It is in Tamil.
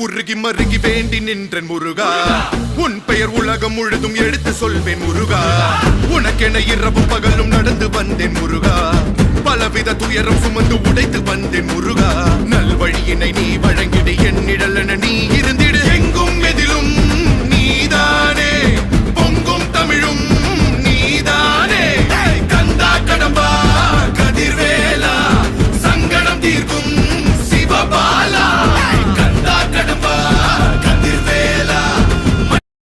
உருகி மருகி வேண்டி நின்றன் முருகா உன் பெயர் உலகம் முழுதும் எடுத்து சொல்வேன் முருகா உனக்கென இரவும் பகலும் நடந்து வந்தேன் முருகா பலவித துயரம் சுமந்து உடைத்து வந்தேன் முருகா நல்வழியினை நீ வழங்கிடு என் நிழலென நீ இருந்திடு